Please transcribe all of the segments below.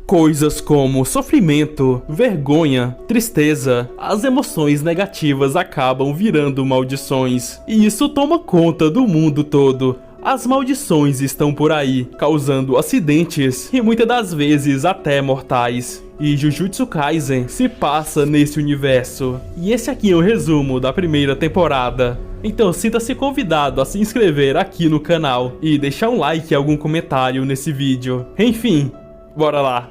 Coisas como sofrimento, vergonha, tristeza, as emoções negativas acabam virando maldições, e isso toma conta do mundo todo. As maldições estão por aí, causando acidentes e muitas das vezes até mortais. E Jujutsu Kaisen se passa nesse universo. E esse aqui é um resumo da primeira temporada. Então sinta-se convidado a se inscrever aqui no canal e deixar um like e algum comentário nesse vídeo. Enfim, bora lá!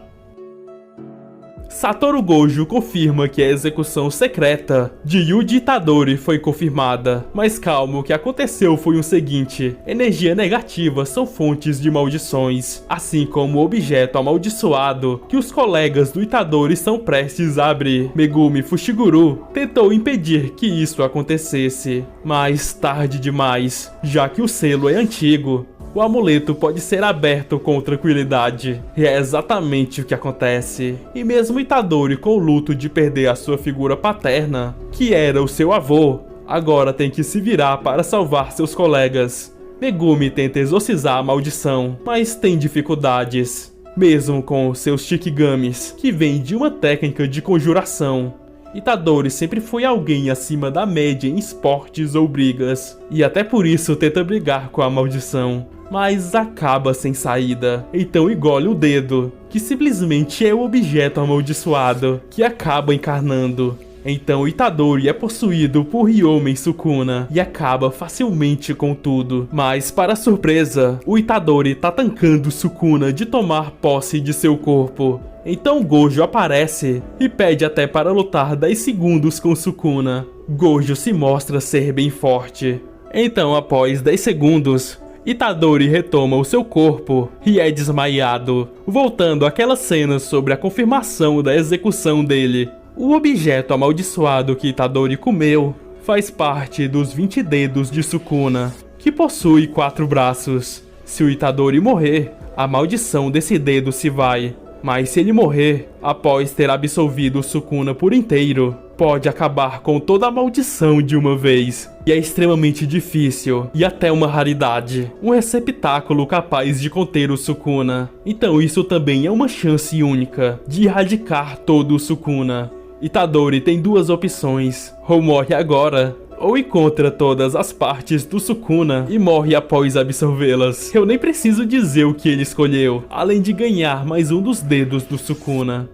Satoru Gojo confirma que a execução secreta de Yuji Itadori foi confirmada. Mas calma, o que aconteceu foi o seguinte: energia negativa são fontes de maldições, assim como o objeto amaldiçoado que os colegas do Itadori estão prestes a abrir. Megumi Fushiguro tentou impedir que isso acontecesse, mas tarde demais, já que o selo é antigo. O amuleto pode ser aberto com tranquilidade, e é exatamente o que acontece. E mesmo Itadori com o luto de perder a sua figura paterna, que era o seu avô, agora tem que se virar para salvar seus colegas. Megumi tenta exorcizar a maldição, mas tem dificuldades, mesmo com seus Shikigamis, que vem de uma técnica de conjuração. Itadori sempre foi alguém acima da média em esportes ou brigas, e até por isso tenta brigar com a maldição, mas acaba sem saída. Então engole o dedo, que simplesmente é o objeto amaldiçoado, que acaba encarnando. Então Itadori é possuído por Ryomen Sukuna e acaba facilmente com tudo. Mas para surpresa, o Itadori tá tancando Sukuna de tomar posse de seu corpo. Então Gojo aparece e pede até para lutar 10 segundos com Sukuna. Gojo se mostra ser bem forte. Então após 10 segundos, Itadori retoma o seu corpo e é desmaiado, voltando àquela cena sobre a confirmação da execução dele. O objeto amaldiçoado que Itadori comeu faz parte dos 20 dedos de Sukuna, que possui 4 braços. Se o Itadori morrer, a maldição desse dedo se vai. Mas se ele morrer, após ter absolvido o Sukuna por inteiro, pode acabar com toda a maldição de uma vez. E é extremamente difícil, e até uma raridade, um receptáculo capaz de conter o Sukuna. Então isso também é uma chance única de erradicar todo o Sukuna. Itadori tem 2 opções: ou morre agora, ou encontra todas as partes do Sukuna e morre após absorvê-las. Eu nem preciso dizer o que ele escolheu, além de ganhar mais um dos dedos do Sukuna.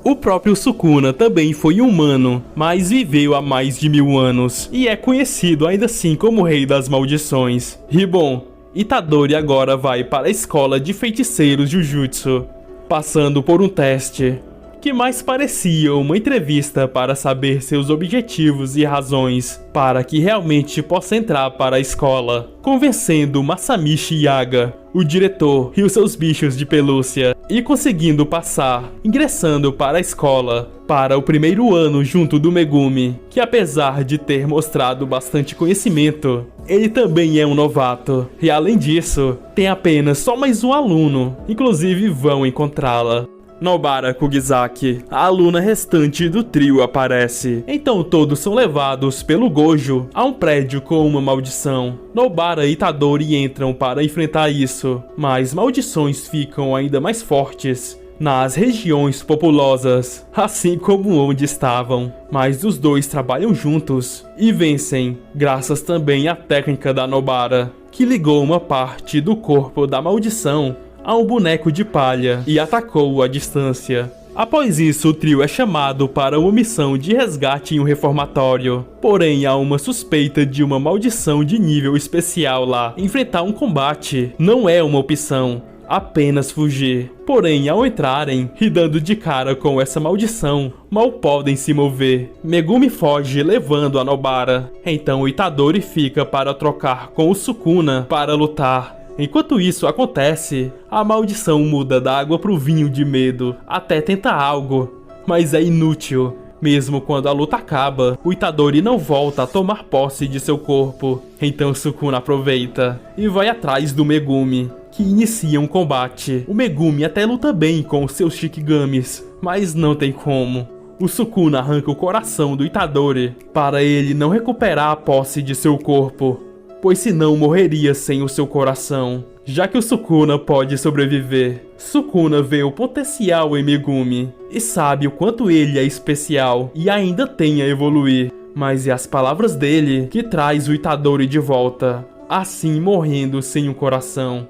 O próprio Sukuna também foi humano, mas viveu há mais de 1000 anos, e é conhecido ainda assim como Rei das Maldições. E bom, Itadori agora vai para a escola de feiticeiros Jujutsu, passando por um teste que mais parecia uma entrevista para saber seus objetivos e razões para que realmente possa entrar para a escola, convencendo Masamichi Yaga, o diretor, e os seus bichos de pelúcia, e conseguindo passar, ingressando para a escola, para o primeiro ano junto do Megumi, que apesar de ter mostrado bastante conhecimento, ele também é um novato, e além disso, tem apenas só mais um aluno, inclusive vão encontrá-la. Nobara Kugisaki, a aluna restante do trio, aparece. Então todos são levados pelo Gojo a um prédio com uma maldição. Nobara e Itadori entram para enfrentar isso, mas maldições ficam ainda mais fortes nas regiões populosas, assim como onde estavam. Mas os dois trabalham juntos e vencem, graças também à técnica da Nobara, que ligou uma parte do corpo da maldição a um boneco de palha e atacou à distância. Após isso, o trio é chamado para uma missão de resgate em um reformatório. Porém, há uma suspeita de uma maldição de nível especial lá. Enfrentar um combate não é uma opção, apenas fugir. Porém, ao entrarem e dando de cara com essa maldição, mal podem se mover. Megumi foge levando a Nobara. Então o Itadori fica para trocar com o Sukuna para lutar. Enquanto isso acontece, a maldição muda da água pro vinho de medo, até tenta algo, mas é inútil. Mesmo quando a luta acaba, o Itadori não volta a tomar posse de seu corpo. Então Sukuna aproveita e vai atrás do Megumi, que inicia um combate. O Megumi até luta bem com os seus Shikigamis, mas não tem como. O Sukuna arranca o coração do Itadori para ele não recuperar a posse de seu corpo. pois senão morreria sem o seu coração. Já que o Sukuna pode sobreviver, Sukuna vê o potencial em Megumi e sabe o quanto ele é especial e ainda tem a evoluir. Mas é as palavras dele que traz o Itadori de volta, assim morrendo sem um coração.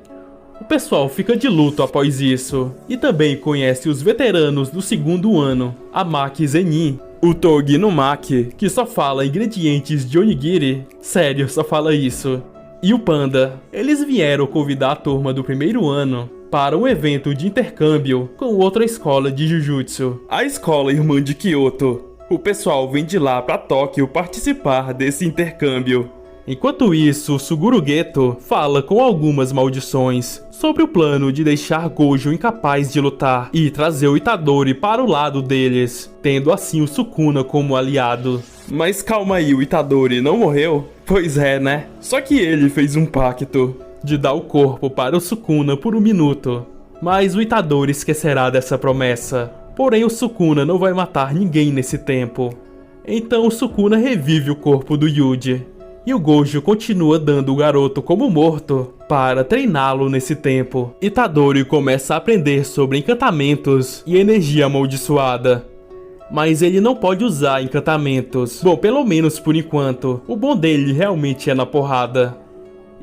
O pessoal fica de luto após isso, e também conhece os veteranos do segundo ano, a Maki Zenin, o Togi no Maki, que só fala ingredientes de onigiri, sério, só fala isso, e o Panda. Eles vieram convidar a turma do primeiro ano para um evento de intercâmbio com outra escola de Jujutsu, a escola irmã de Kyoto. O pessoal vem de lá pra Tóquio participar desse intercâmbio. Enquanto isso, Suguru Geto fala com algumas maldições sobre o plano de deixar Gojo incapaz de lutar e trazer o Itadori para o lado deles, tendo assim o Sukuna como aliado. Mas calma aí, o Itadori não morreu? Pois é, né? Só que ele fez um pacto de dar o corpo para o Sukuna por um minuto. Mas o Itadori esquecerá dessa promessa. Porém, o Sukuna não vai matar ninguém nesse tempo. Então o Sukuna revive o corpo do Yuji. E o Gojo continua dando o garoto como morto para treiná-lo nesse tempo. Itadori começa a aprender sobre encantamentos e energia amaldiçoada. Mas ele não pode usar encantamentos. Bom, pelo menos por enquanto. O bom dele realmente é na porrada.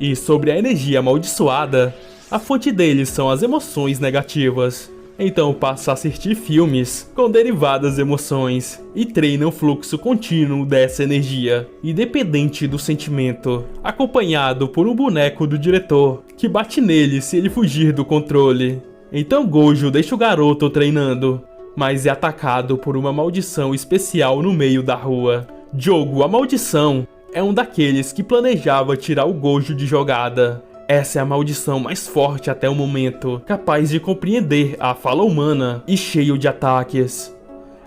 E sobre a energia amaldiçoada, a fonte dele são as emoções negativas. Então passa a assistir filmes com derivadas emoções e treina um fluxo contínuo dessa energia, independente do sentimento, acompanhado por um boneco do diretor, que bate nele se ele fugir do controle. Então Gojo deixa o garoto treinando, mas é atacado por uma maldição especial no meio da rua. Jogo, a maldição, é um daqueles que planejava tirar o Gojo de jogada. Essa é a maldição mais forte até o momento, capaz de compreender a fala humana e cheio de ataques.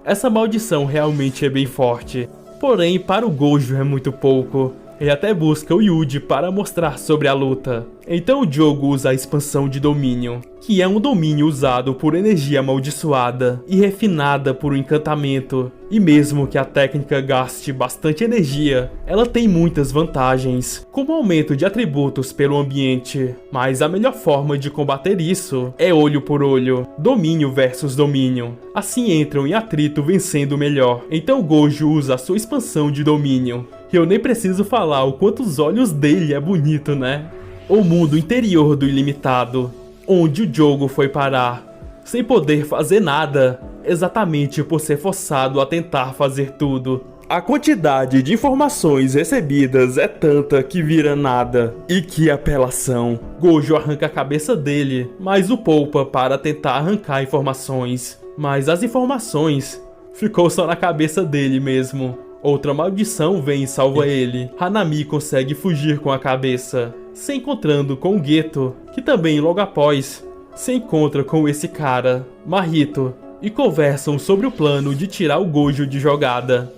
Essa maldição realmente é bem forte, porém para o Gojo é muito pouco. Ele até busca o Yuji para mostrar sobre a luta. Então o jogo usa a expansão de domínio, que é um domínio usado por energia amaldiçoada e refinada por um encantamento. E mesmo que a técnica gaste bastante energia, ela tem muitas vantagens, como aumento de atributos pelo ambiente. Mas a melhor forma de combater isso é olho por olho, domínio versus domínio. Assim entram em atrito vencendo o melhor. Então Gojo usa a sua expansão de domínio. E eu nem preciso falar o quanto os olhos dele é bonito, né? O mundo interior do ilimitado, onde o jogo foi parar, sem poder fazer nada, exatamente por ser forçado a tentar fazer tudo. A quantidade de informações recebidas é tanta que vira nada. E que apelação. Gojo arranca a cabeça dele, mas o poupa para tentar arrancar informações. Mas as informações ficou só na cabeça dele mesmo. Outra maldição vem e salva ele. Hanami consegue fugir com a cabeça, se encontrando com o Geto, que também logo após se encontra com esse cara, Mahito, e conversam sobre o plano de tirar o Gojo de jogada.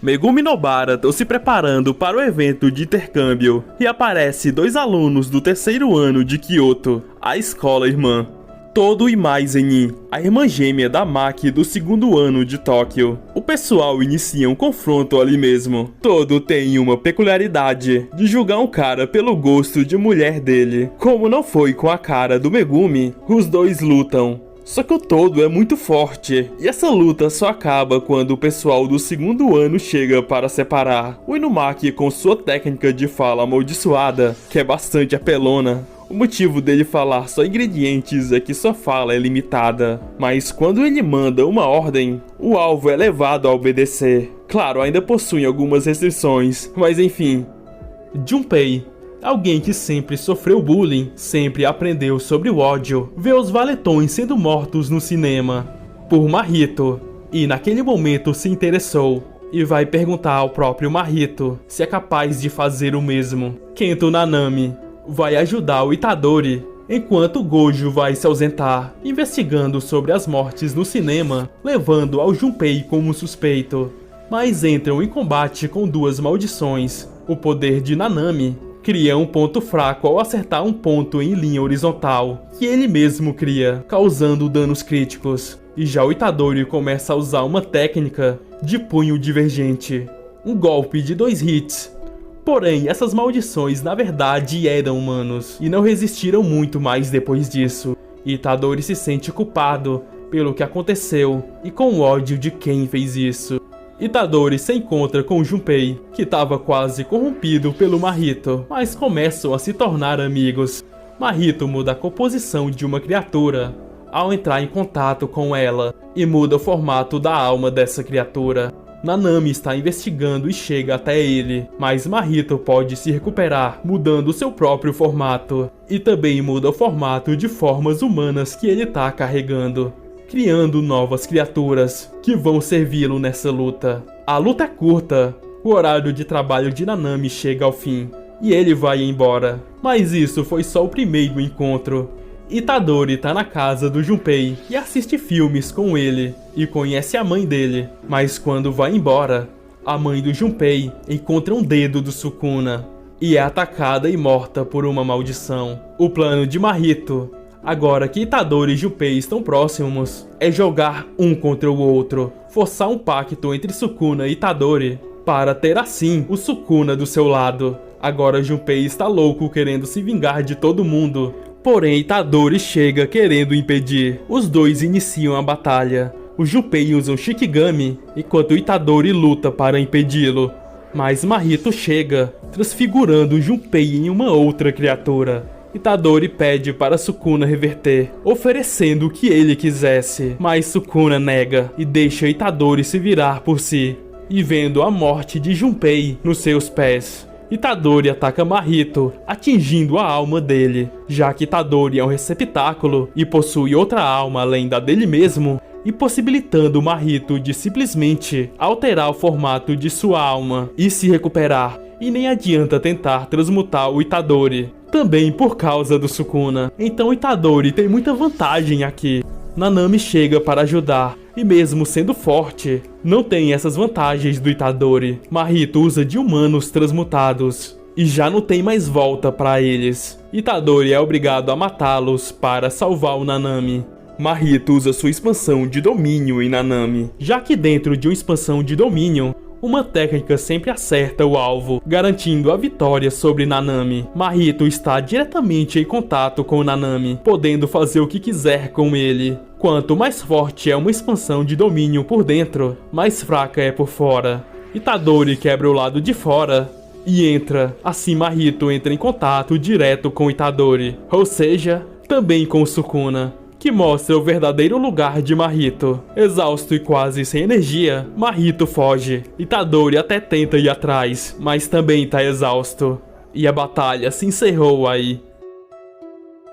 Megumi Nobara estão se preparando para o evento de intercâmbio e aparece dois alunos do terceiro ano de Kyoto, a escola irmã. Todo e mais Zenin, a irmã gêmea da Maki do segundo ano de Tóquio. O pessoal inicia um confronto ali mesmo. Todo tem uma peculiaridade de julgar um cara pelo gosto de mulher dele. Como não foi com a cara do Megumi, os dois lutam. Só que o Todo é muito forte, e essa luta só acaba quando o pessoal do segundo ano chega para separar. O Inumaki, com sua técnica de fala amaldiçoada, que é bastante apelona. O motivo dele falar só ingredientes é que sua fala é limitada, mas quando ele manda uma ordem, o alvo é levado a obedecer. Claro, ainda possui algumas restrições, mas enfim. Junpei, alguém que sempre sofreu bullying, sempre aprendeu sobre o ódio, vê os valetões sendo mortos no cinema por Mahito, e naquele momento se interessou, e vai perguntar ao próprio Mahito se é capaz de fazer o mesmo. Kento Nanami vai ajudar o Itadori, enquanto Gojo vai se ausentar, investigando sobre as mortes no cinema, levando ao Junpei como suspeito. Mas entram em combate com duas maldições. O poder de Nanami cria um ponto fraco ao acertar um ponto em linha horizontal, que ele mesmo cria, causando danos críticos. E já o Itadori começa a usar uma técnica de punho divergente. Um golpe de 2 hits, Porém, essas maldições na verdade eram humanos e não resistiram muito mais depois disso. Itadori se sente culpado pelo que aconteceu e com ódio de quem fez isso. Itadori se encontra com Junpei, que estava quase corrompido pelo Mahito, mas começam a se tornar amigos. Mahito muda a composição de uma criatura ao entrar em contato com ela e muda o formato da alma dessa criatura. Nanami está investigando e chega até ele, mas Mahito pode se recuperar mudando seu próprio formato e também muda o formato de formas humanas que ele está carregando, criando novas criaturas que vão servi-lo nessa luta. A luta é curta, o horário de trabalho de Nanami chega ao fim e ele vai embora, mas isso foi só o primeiro encontro. Itadori tá na casa do Junpei e assiste filmes com ele e conhece a mãe dele, mas quando vai embora, a mãe do Junpei encontra um dedo do Sukuna e é atacada e morta por uma maldição. O plano de Mahito, agora que Itadori e Junpei estão próximos, é jogar um contra o outro, forçar um pacto entre Sukuna e Itadori para ter assim o Sukuna do seu lado. Agora Junpei está louco querendo se vingar de todo mundo. Porém, Itadori chega querendo impedir. Os dois iniciam a batalha. O Junpei usa um Shikigami, enquanto Itadori luta para impedi-lo. Mas Mahito chega, transfigurando o Junpei em uma outra criatura. Itadori pede para Sukuna reverter, oferecendo o que ele quisesse. Mas Sukuna nega e deixa Itadori se virar por si. E vendo a morte de Junpei nos seus pés, Itadori ataca Mahito, atingindo a alma dele, já que Itadori é um receptáculo e possui outra alma além da dele mesmo, impossibilitando Mahito de simplesmente alterar o formato de sua alma e se recuperar, e nem adianta tentar transmutar o Itadori, também por causa do Sukuna. Então Itadori tem muita vantagem aqui. Nanami chega para ajudar, e mesmo sendo forte, não tem essas vantagens do Itadori. Mahito usa de humanos transmutados, e já não tem mais volta para eles. Itadori é obrigado a matá-los para salvar o Nanami. Mahito usa sua expansão de domínio em Nanami, já que dentro de uma expansão de domínio, uma técnica sempre acerta o alvo, garantindo a vitória sobre Nanami. Mahito está diretamente em contato com Nanami, podendo fazer o que quiser com ele. Quanto mais forte é uma expansão de domínio por dentro, mais fraca é por fora. Itadori quebra o lado de fora e entra. Assim Mahito entra em contato direto com Itadori, ou seja, também com Sukuna, que mostra o verdadeiro lugar de Mahito. Exausto e quase sem energia, Mahito foge. Itadori até tenta ir atrás, mas também tá exausto. E a batalha se encerrou aí.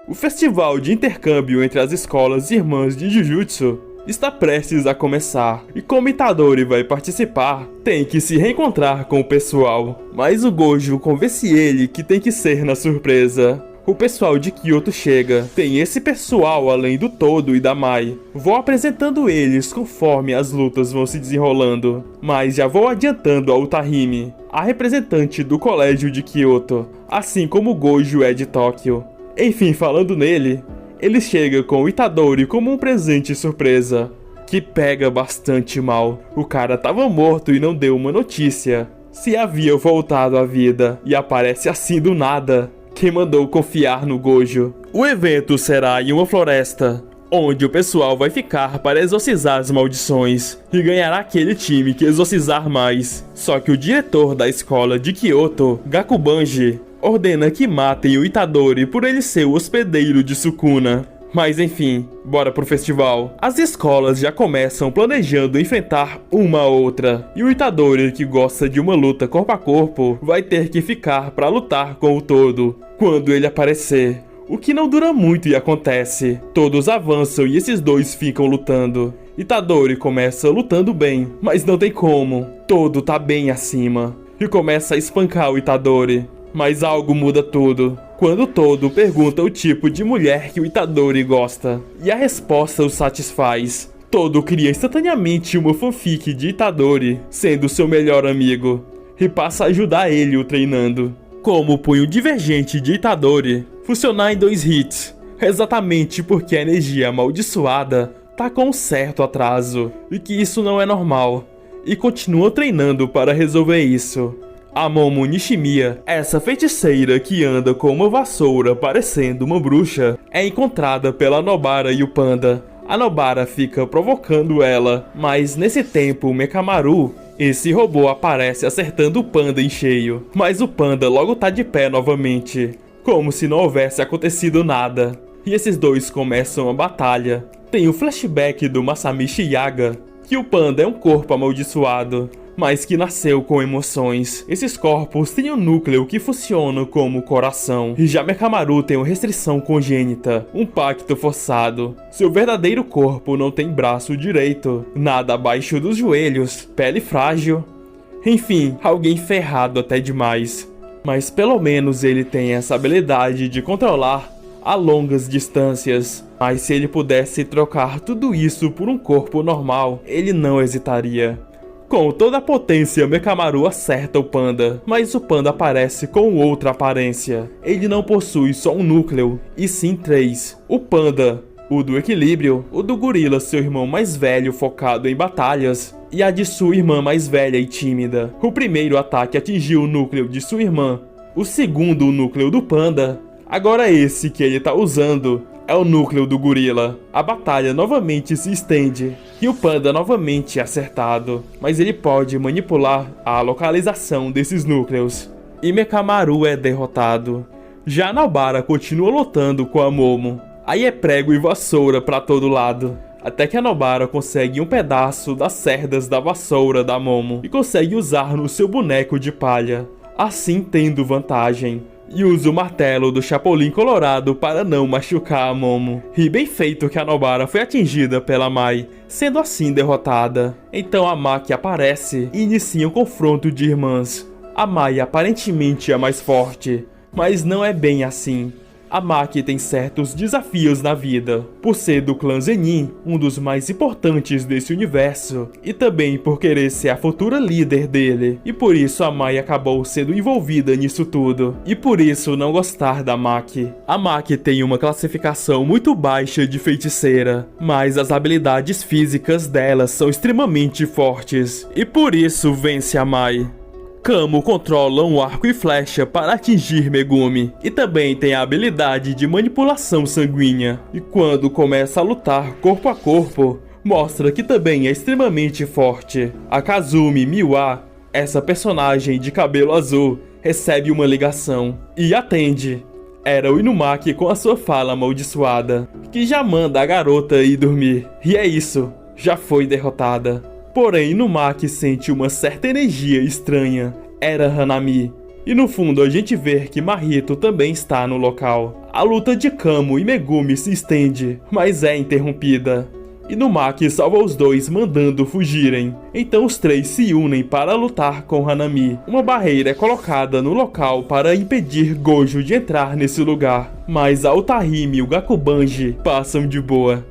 O festival de intercâmbio entre as escolas irmãs de Jujutsu está prestes a começar, e como Itadori vai participar, tem que se reencontrar com o pessoal. Mas o Gojo convence ele que tem que ser na surpresa. O pessoal de Kyoto chega. Tem esse pessoal além do Todo e da Mai. Vou apresentando eles conforme as lutas vão se desenrolando. Mas já vou adiantando a Utahime, a representante do colégio de Kyoto, assim como o Gojo é de Tóquio. Enfim, falando nele, ele chega com o Itadori como um presente surpresa, que pega bastante mal. O cara tava morto e não deu uma notícia se havia voltado à vida, e aparece assim do nada. Quem mandou confiar no Gojo? O evento será em uma floresta, onde o pessoal vai ficar para exorcizar as maldições, e ganhará aquele time que exorcizar mais. Só que o diretor da escola de Kyoto, Gakubanji, ordena que matem o Itadori por ele ser o hospedeiro de Sukuna. Mas enfim, bora pro festival. As escolas já começam planejando enfrentar uma a outra, e o Itadori, que gosta de uma luta corpo a corpo, vai ter que ficar pra lutar com o Todo quando ele aparecer. O que não dura muito e acontece. Todos avançam e esses dois ficam lutando. Itadori começa lutando bem, mas não tem como. Todo tá bem acima e começa a espancar o Itadori. Mas algo muda tudo quando o Todo pergunta o tipo de mulher que o Itadori gosta, e a resposta o satisfaz. Todo cria instantaneamente uma fanfic de Itadori sendo seu melhor amigo, e passa a ajudar ele o treinando. Como o punho divergente de Itadori funcionar em 2 hits, exatamente porque a energia amaldiçoada tá com um certo atraso, e que isso não é normal, e continua treinando para resolver isso. A Momo Nishimiya, essa feiticeira que anda com uma vassoura parecendo uma bruxa, é encontrada pela Nobara e o Panda. A Nobara fica provocando ela, mas nesse tempo Mekamaru, esse robô, aparece acertando o Panda em cheio. Mas o Panda logo tá de pé novamente, como se não houvesse acontecido nada. E esses dois começam a batalha. Tem o flashback do Masamichi Yaga, que o Panda é um corpo amaldiçoado, mas que nasceu com emoções. Esses corpos têm um núcleo que funciona como coração. E já Mekamaru tem uma restrição congênita, um pacto forçado. Seu verdadeiro corpo não tem braço direito, nada abaixo dos joelhos, pele frágil. Enfim, alguém ferrado até demais. Mas pelo menos ele tem essa habilidade de controlar a longas distâncias. Mas se ele pudesse trocar tudo isso por um corpo normal, ele não hesitaria. Com toda a potência, Mekamaru acerta o Panda, mas o Panda aparece com outra aparência. Ele não possui só um núcleo, e sim 3. O Panda, o do equilíbrio, o do gorila, seu irmão mais velho focado em batalhas, e a de sua irmã mais velha e tímida. O primeiro ataque atingiu o núcleo de sua irmã, o segundo o núcleo do Panda. Agora esse que ele tá usando é o núcleo do gorila. A batalha novamente se estende e o Panda novamente é acertado, mas ele pode manipular a localização desses núcleos. E Mekamaru é derrotado. Já Nobara continua lutando com a Momo. Aí é prego e vassoura pra todo lado, até que a Nobara consegue um pedaço das cerdas da vassoura da Momo e consegue usar no seu boneco de palha, assim tendo vantagem. E usa o martelo do Chapolin Colorado para não machucar a Momo. E bem feito que a Nobara foi atingida pela Mai, sendo assim derrotada. Então a Maki aparece e inicia um confronto de irmãs. A Mai aparentemente é mais forte, mas não é bem assim. A Maki tem certos desafios na vida, por ser do clã Zenin, um dos mais importantes desse universo, e também por querer ser a futura líder dele, e por isso a Mai acabou sendo envolvida nisso tudo, e por isso não gostar da Maki. A Maki tem uma classificação muito baixa de feiticeira, mas as habilidades físicas dela são extremamente fortes, e por isso vence a Mai. Kamo controla um arco e flecha para atingir Megumi, e também tem a habilidade de manipulação sanguínea, e quando começa a lutar corpo a corpo, mostra que também é extremamente forte. A Kazumi Miwa, essa personagem de cabelo azul, recebe uma ligação e atende. Era o Inumaki com a sua fala amaldiçoada, que já manda a garota ir dormir, e é isso, já foi derrotada. Porém, Inumaki sente uma certa energia estranha. Era Hanami. E no fundo a gente vê que Mahito também está no local. A luta de Kamo e Megumi se estende, mas é interrompida. Inumaki salva os dois mandando fugirem. Então os três se unem para lutar com Hanami. Uma barreira é colocada no local para impedir Gojo de entrar nesse lugar. Mas a Otahime e o Gakubanji passam de boa.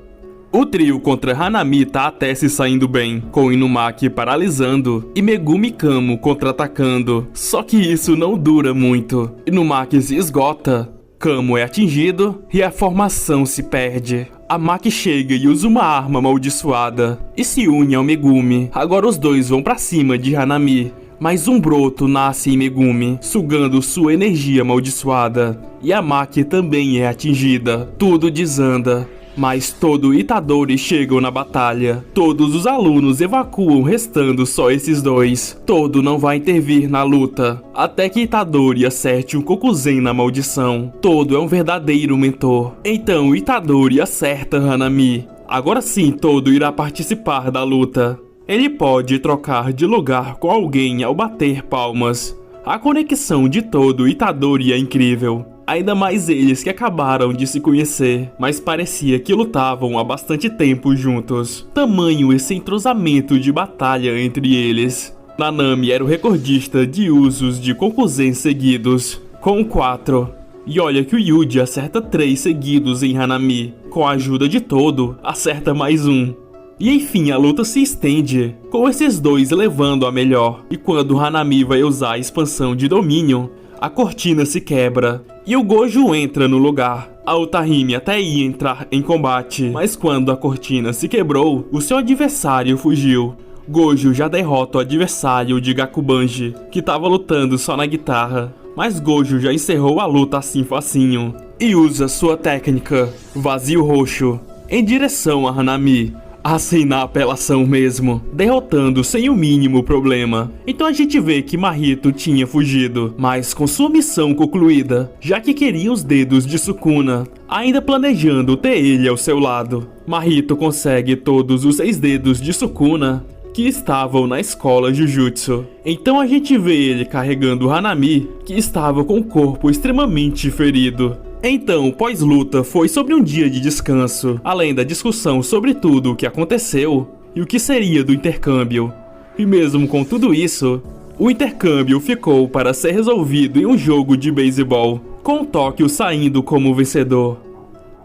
O trio contra Hanami tá até se saindo bem, com Inumaki paralisando e Megumi e Kamo contra-atacando. Só que isso não dura muito. Inumaki se esgota, Kamo é atingido e a formação se perde. A Maki chega e usa uma arma amaldiçoada e se une ao Megumi. Agora os dois vão pra cima de Hanami. Mas um broto nasce em Megumi, sugando sua energia amaldiçoada. E a Maki também é atingida. Tudo desanda. Mas todo Itadori chegam na batalha. Todos os alunos evacuam, restando só esses dois. Todo não vai intervir na luta, até que Itadori acerte um Kokuzen na maldição. Todo é um verdadeiro mentor. Então Itadori acerta Hanami. Agora sim Todo irá participar da luta. Ele pode trocar de lugar com alguém ao bater palmas. A conexão de Todo e Itadori é incrível. Ainda mais eles que acabaram de se conhecer, mas parecia que lutavam há bastante tempo juntos. Tamanho esse entrosamento de batalha entre eles. Nanami era o recordista de usos de Kokuzen seguidos, com 4. E olha que o Yuji acerta 3 seguidos em Hanami. Com a ajuda de Todo, acerta mais um. E enfim, a luta se estende, com esses dois levando a melhor. E quando Hanami vai usar a expansão de domínio, a cortina se quebra e o Gojo entra no lugar. A Otahime até ia entrar em combate, mas quando a cortina se quebrou, o seu adversário fugiu. Gojo já derrota o adversário de Gakubanji, que estava lutando só na guitarra. Mas Gojo já encerrou a luta assim facinho e usa sua técnica Vazio Roxo em direção a Hanami, assim na apelação mesmo, derrotando sem o mínimo problema. Então a gente vê que Mahito tinha fugido, mas com sua missão concluída, já que queria os dedos de Sukuna, ainda planejando ter ele ao seu lado. Mahito consegue todos os 6 dedos de Sukuna que estavam na escola Jujutsu. Então a gente vê ele carregando Hanami, que estava com o corpo extremamente ferido. Então, pós-luta foi sobre um dia de descanso, além da discussão sobre tudo o que aconteceu e o que seria do intercâmbio. E mesmo com tudo isso, o intercâmbio ficou para ser resolvido em um jogo de beisebol, com Tóquio saindo como vencedor.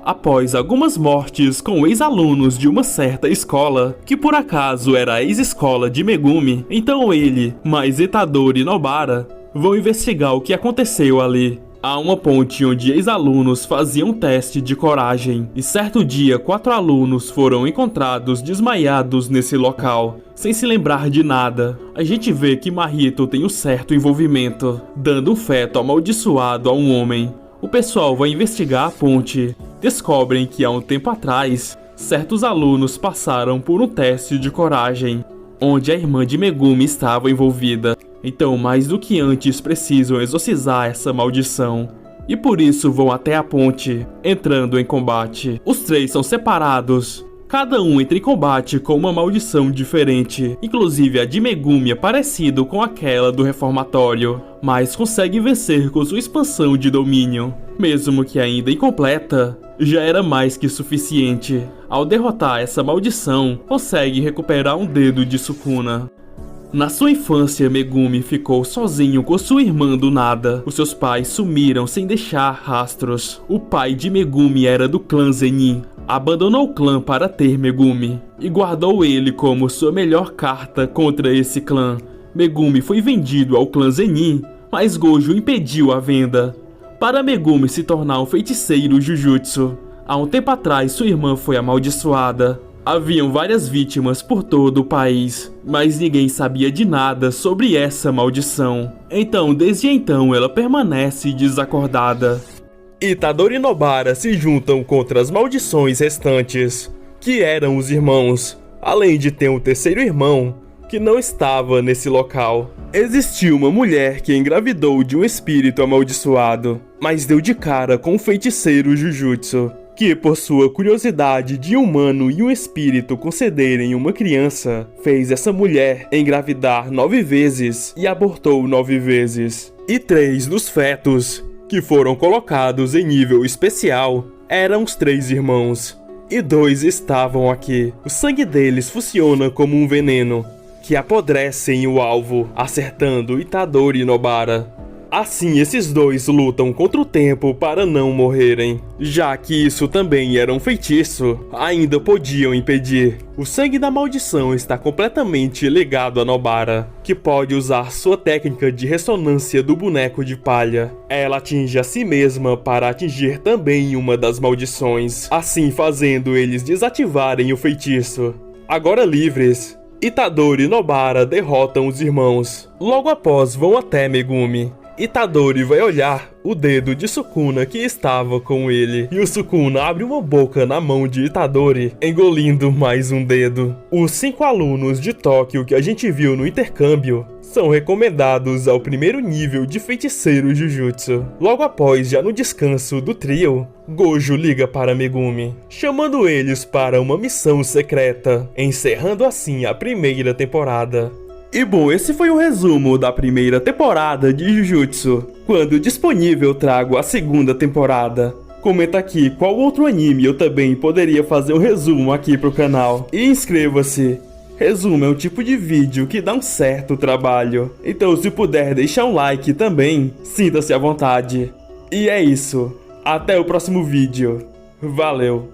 Após algumas mortes com ex-alunos de uma certa escola, que por acaso era a ex-escola de Megumi, então ele, mais Itadori e Nobara, vão investigar o que aconteceu ali. Há uma ponte onde ex-alunos faziam um teste de coragem, e certo dia 4 alunos foram encontrados desmaiados nesse local, sem se lembrar de nada. A gente vê que Mahito tem um certo envolvimento, dando um feto amaldiçoado a um homem. O pessoal vai investigar a ponte. Descobrem que há um tempo atrás, certos alunos passaram por um teste de coragem, onde a irmã de Megumi estava envolvida. Então, mais do que antes, precisam exorcizar essa maldição. E por isso vão até a ponte, entrando em combate. Os 3 são separados. Cada um entra em combate com uma maldição diferente. Inclusive a de Megumi é parecido com aquela do reformatório, mas consegue vencer com sua expansão de domínio. Mesmo que ainda incompleta, já era mais que suficiente. Ao derrotar essa maldição, consegue recuperar um dedo de Sukuna. Na sua infância, Megumi ficou sozinho com sua irmã do nada. Os seus pais sumiram sem deixar rastros. O pai de Megumi era do clã Zenin. Abandonou o clã para ter Megumi e guardou ele como sua melhor carta contra esse clã. Megumi foi vendido ao clã Zenin, mas Gojo impediu a venda para Megumi se tornar um feiticeiro Jujutsu. Há um tempo atrás, sua irmã foi amaldiçoada. Haviam várias vítimas por todo o país, mas ninguém sabia de nada sobre essa maldição. Então, desde então, ela permanece desacordada. Itadori e Nobara se juntam contra as maldições restantes, que eram os irmãos, além de ter um terceiro irmão, que não estava nesse local. Existiu uma mulher que engravidou de um espírito amaldiçoado, mas deu de cara com um feiticeiro Jujutsu, que por sua curiosidade de um humano e um espírito concederem uma criança, fez essa mulher engravidar 9 vezes e abortou 9 vezes. E 3 dos fetos, que foram colocados em nível especial, eram os 3 irmãos, e 2 estavam aqui. O sangue deles funciona como um veneno, que apodrecem o alvo, acertando Itadori e Nobara. Assim, esses 2 lutam contra o tempo para não morrerem. Já que isso também era um feitiço, ainda podiam impedir. O sangue da maldição está completamente ligado a Nobara, que pode usar sua técnica de ressonância do boneco de palha. Ela atinge a si mesma para atingir também uma das maldições, assim fazendo eles desativarem o feitiço. Agora livres, Itadori e Nobara derrotam os irmãos. Logo após vão até Megumi. Itadori vai olhar o dedo de Sukuna que estava com ele, e o Sukuna abre uma boca na mão de Itadori, engolindo mais um dedo. Os 5 alunos de Tóquio que a gente viu no intercâmbio são recomendados ao primeiro nível de feiticeiro Jujutsu. Logo após, já no descanso do trio, Gojo liga para Megumi, chamando eles para uma missão secreta, encerrando assim a primeira temporada. E bom, esse foi o resumo da primeira temporada de Jujutsu. Quando disponível, trago a segunda temporada. Comenta aqui qual outro anime eu também poderia fazer um resumo aqui pro canal. E inscreva-se. Resumo é um tipo de vídeo que dá um certo trabalho. Então, se puder deixar um like também, sinta-se à vontade. E é isso. Até o próximo vídeo. Valeu!